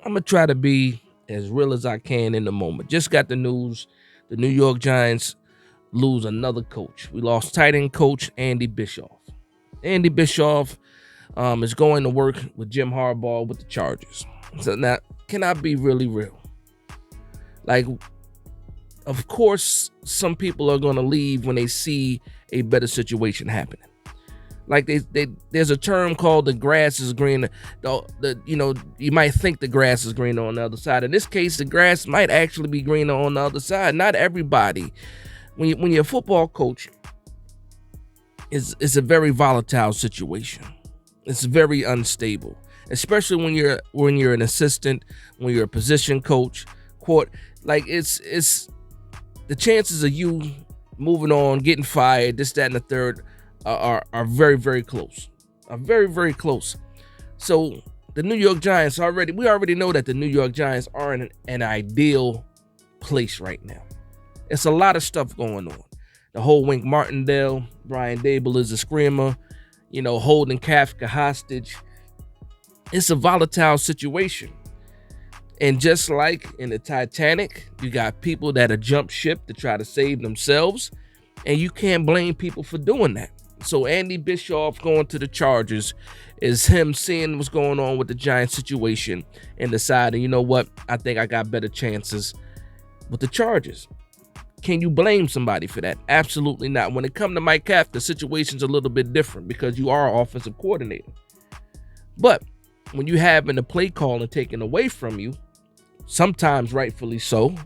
I'm gonna try to be as real as I can in the moment. Just got the news: the New York Giants lose another coach. We lost tight end coach Andy Bischoff. Andy Bischoff is going to work with Jim Harbaugh with the Chargers. So now, can I be really real? Like, of course, some people are going to leave when they see a better situation happening. Like there's a term called the grass is green. You might think the grass is greener on the other side. In this case, the grass might actually be greener on the other side. Not everybody. When you're a football coach, it's a very volatile situation. It's very unstable, especially when you're an assistant, when you're a position coach, court. Like it's the chances of you moving on, getting fired, this, that, and the third are very, very close. Are very, very close. So the New York Giants we already know that the New York Giants are in an ideal place right now. It's a lot of stuff going on. The whole Wink Martindale, Brian Dable is a screamer, holding Kafka hostage. It's a volatile situation. And just like in the Titanic, you got people that have jumped ship to try to save themselves, and you can't blame people for doing that. So Andy Bischoff going to the Chargers is him seeing what's going on with the Giants situation and deciding, you know what, I think I got better chances with the Chargers. Can you blame somebody for that? Absolutely not. When it comes to Mike Kafka, the situation's a little bit different because you are an offensive coordinator. But when you having the play calling taken away from you, sometimes rightfully so,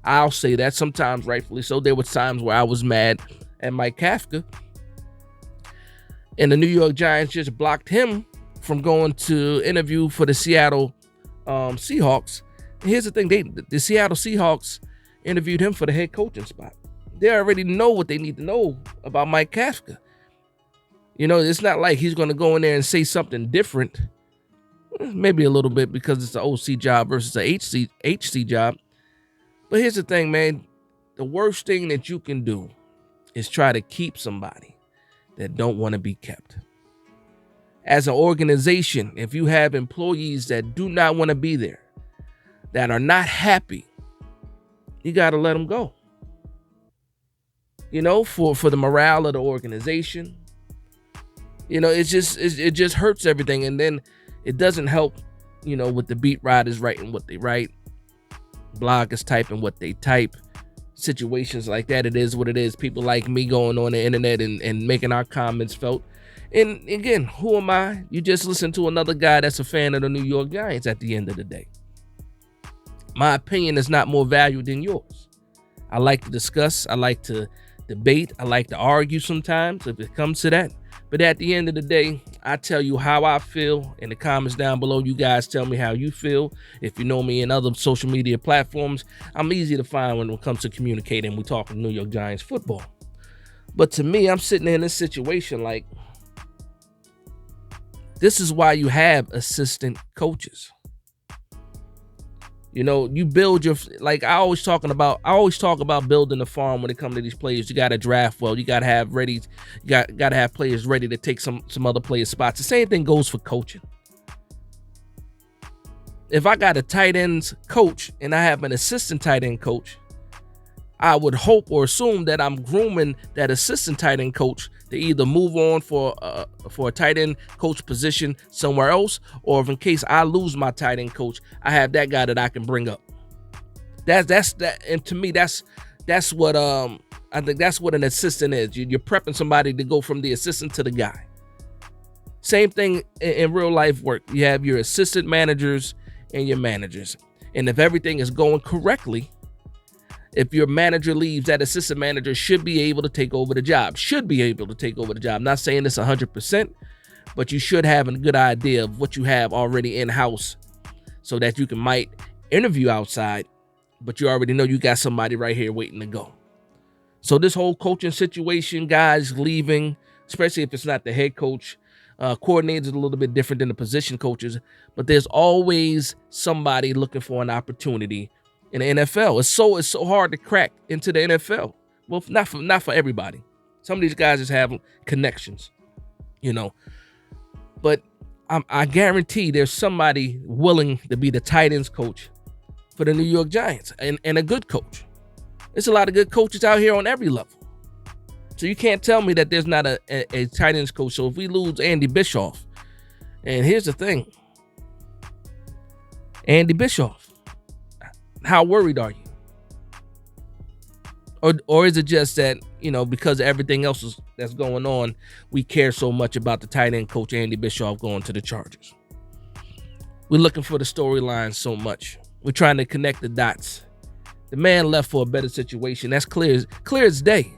I'll say that sometimes rightfully so. There were times where I was mad at Mike Kafka, and the New York Giants just blocked him from going to interview for the Seattle Seahawks. And here's the thing: the Seattle Seahawks interviewed him for the head coaching spot. They already know what they need to know about Mike Kafka. It's not like he's going to go in there and say something different. Maybe a little bit because it's an OC job versus an HC job. But here's the thing, man. The worst thing that you can do is try to keep somebody that don't want to be kept. As an organization, if you have employees that do not want to be there, that are not happy, you got to let them go. For the morale of the organization. It just hurts everything. And then it doesn't help, with the beat writers writing what they write, bloggers typing what they type, situations like that. It is what it is. People like me going on the internet and making our comments felt. And again, who am I? You just listen to another guy that's a fan of the New York Giants at the end of the day. My opinion is not more valued than yours. I like to discuss. I like to debate. I like to argue sometimes if it comes to that. But at the end of the day, I tell you how I feel in the comments down below. You guys tell me how you feel. If you know me in other social media platforms, I'm easy to find when it comes to communicating. We talk New York Giants football. But to me, I'm sitting in this situation like, this is why you have assistant coaches. You build I always talk about building a farm when it comes to these players. You got to draft well. You got to have players ready to take some other players' spots. The same thing goes for coaching. If I got a tight ends coach and I have an assistant tight end coach, I would hope or assume that I'm grooming that assistant tight end coach to either move on for a tight end coach position somewhere else, or if in case I lose my tight end coach, I have that guy that I can bring up. That's that, and to me, that's what I think that's what an assistant is. You're prepping somebody to go from the assistant to the guy. Same thing in real life work. You have your assistant managers and your managers, and if everything is going correctly, if your manager leaves, that assistant manager should be able to take over the job. I'm not saying this 100%, but you should have a good idea of what you have already in-house so that you might interview outside, but you already know you got somebody right here waiting to go. So this whole coaching situation, guys leaving, especially if it's not the head coach, coordinators are a little bit different than the position coaches, but there's always somebody looking for an opportunity in the NFL. It's so hard to crack into the NFL. Well, not for everybody. Some of these guys just have connections, But I guarantee there's somebody willing to be the tight ends coach for the New York Giants, and a good coach. There's a lot of good coaches out here on every level. So you can't tell me that there's not a tight ends coach. So if we lose Andy Bischoff, and here's the thing, Andy Bischoff, how worried are you? Or is it just that, because of everything else that's going on, we care so much about the tight end coach Andy Bischoff going to the Chargers? We're looking for the storyline so much. We're trying to connect the dots. The man left for a better situation. That's clear as day.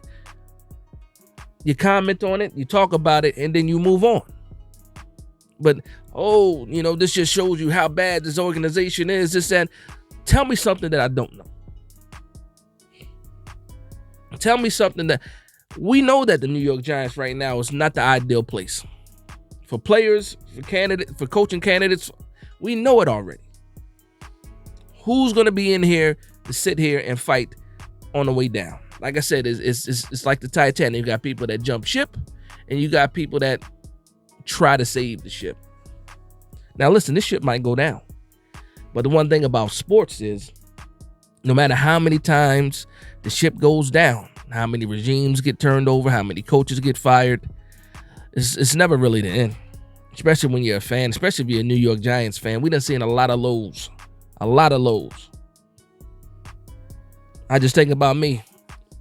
You comment on it, you talk about it, and then you move on. But, this just shows you how bad this organization is. This and tell me something that I don't know. Tell me something that we know that the New York Giants right now is not the ideal place for players, for coaching candidates. We know it already. Who's going to be in here to sit here and fight on the way down? Like I said, it's like the Titanic. You got people that jump ship, and you got people that try to save the ship. Now, listen, this ship might go down. But the one thing about sports is, no matter how many times the ship goes down, how many regimes get turned over, how many coaches get fired, it's never really the end. Especially when you're a fan, especially if you're a New York Giants fan. We done seen a lot of lows. A lot of lows. I just think about me.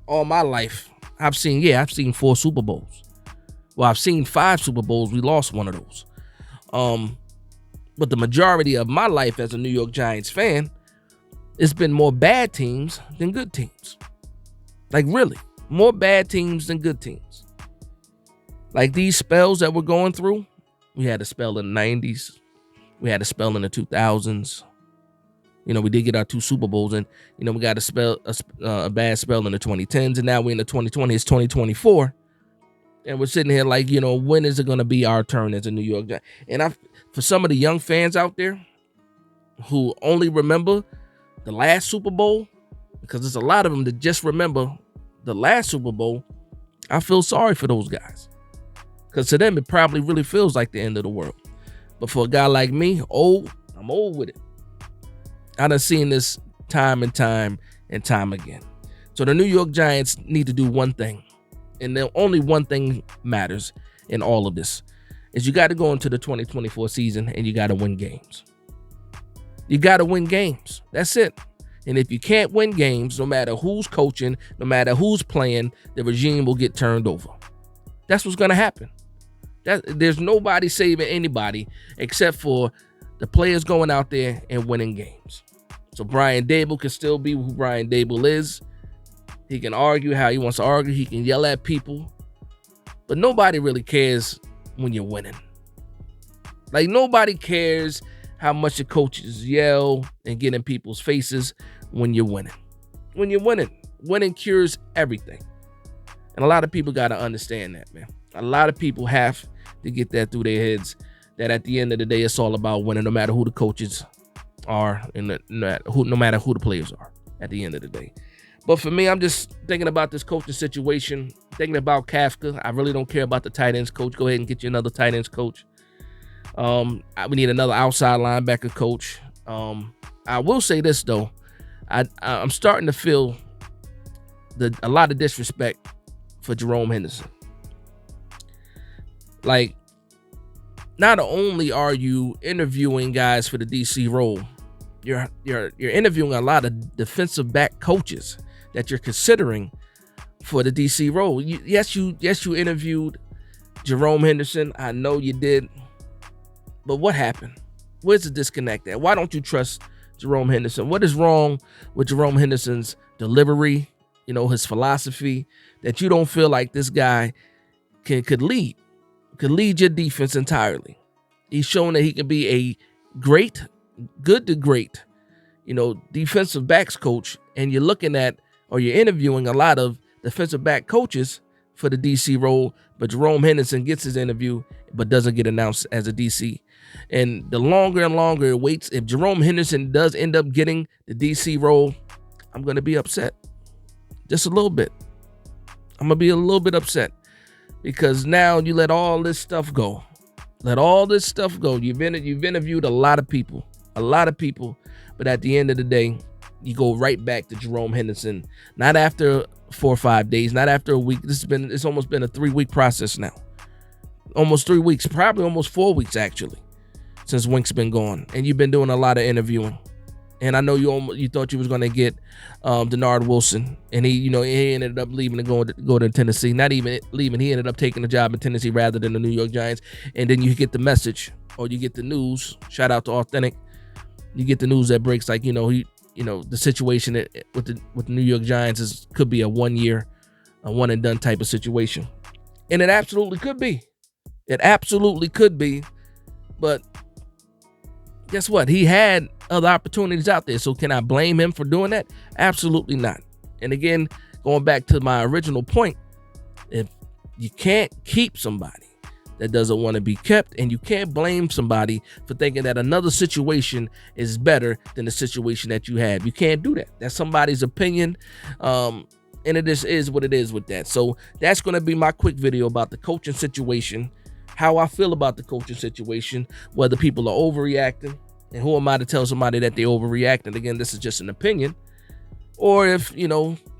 All my life, I've seen 4 Super Bowls. Well, I've seen 5 Super Bowls. We lost one of those. But the majority of my life as a New York Giants fan, it's been more bad teams than good teams. Like, really, more bad teams than good teams. Like these spells that we're going through, we had a spell in the 90s. We had a spell in the 2000s. We did get our 2 Super Bowls, and, we got a bad spell in the 2010s, and now we're in the 2020s, it's 2024. And we're sitting here like, when is it going to be our turn as a New York Giant? And for some of the young fans out there who only remember the last Super Bowl, because there's a lot of them that just remember the last Super Bowl, I feel sorry for those guys. Because to them, it probably really feels like the end of the world. But for a guy like me, I'm old with it. I done seen this time and time again. So the New York Giants need to do one thing. And then only one thing matters in all of this is you got to go into the 2024 season and you got to win games. You got to win games. That's it. And if you can't win games, no matter who's coaching, no matter who's playing, the regime will get turned over. That's what's going to happen. There's nobody saving anybody except for the players going out there and winning games. So Brian Daboll can still be who Brian Daboll is. He can argue how he wants to argue. He can yell at people. But nobody really cares when you're winning. Like, nobody cares how much the coaches yell and get in people's faces when you're winning. When you're winning cures everything. And a lot of people got to understand that, man. A lot of people have to get that through their heads, that at the end of the day, it's all about winning, no matter who the coaches are and no matter who the players are at the end of the day. But for me, I'm just thinking about this coaching situation, thinking about Kafka. I really don't care about the tight ends coach. Go ahead and get you another tight ends coach. We need another outside linebacker coach. I will say this, though. I'm starting to feel a lot of disrespect for Jerome Henderson. Like, not only are you interviewing guys for the DC role, you're interviewing a lot of defensive back coaches that you're considering for the DC role. Yes, you interviewed Jerome Henderson. I know you did. But what happened? Where's the disconnect at? Why don't you trust Jerome Henderson? What is wrong with Jerome Henderson's delivery, his philosophy, that you don't feel like this guy could lead your defense entirely? He's shown that he can be a good to great, defensive backs coach, and you're interviewing a lot of defensive back coaches for the DC role, but Jerome Henderson gets his interview but doesn't get announced as a DC. And the longer and longer it waits, if Jerome Henderson does end up getting the DC role, I'm going to be upset. Just a little bit. I'm going to be a little bit upset because now you let all this stuff go. Let all this stuff go. You've interviewed a lot of people, but at the end of the day, you go right back to Jerome Henderson. Not after 4 or 5 days, not after a week. It's almost been a 3-week process now. Almost 3 weeks, probably almost 4 weeks actually, since Wink's been gone, and you've been doing a lot of interviewing. And I know you thought you was going to get Denard Wilson, and he ended up leaving and go to Tennessee. Not even leaving, he ended up taking a job in Tennessee rather than the New York Giants. And then you get the message, or you get the news. Shout out to Authentic. You get the news that breaks like the situation with the New York Giants could be a 1 year, a one and done type of situation, and it absolutely could be. It absolutely could be, but guess what? He had other opportunities out there. So can I blame him for doing that? Absolutely not. And again, going back to my original point, if you can't keep somebody that doesn't want to be kept, and you can't blame somebody for thinking that another situation is better than the situation that you have. You can't do that. That's somebody's opinion. And it just is what it is with that. So that's going to be my quick video about the coaching situation, how I feel about the coaching situation, whether people are overreacting, and who am I to tell somebody that they overreacting? Again, this is just an opinion. Or if,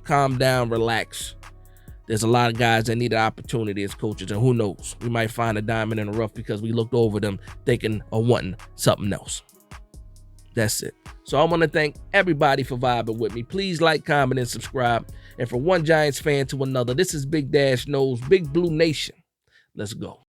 calm down, relax. There's a lot of guys that need an opportunity as coaches, and who knows? We might find a diamond in the rough because we looked over them thinking or wanting something else. That's it. So I want to thank everybody for vibing with me. Please like, comment, and subscribe. And from one Giants fan to another, this is Big Dash Knows, Big Blue Nation. Let's go.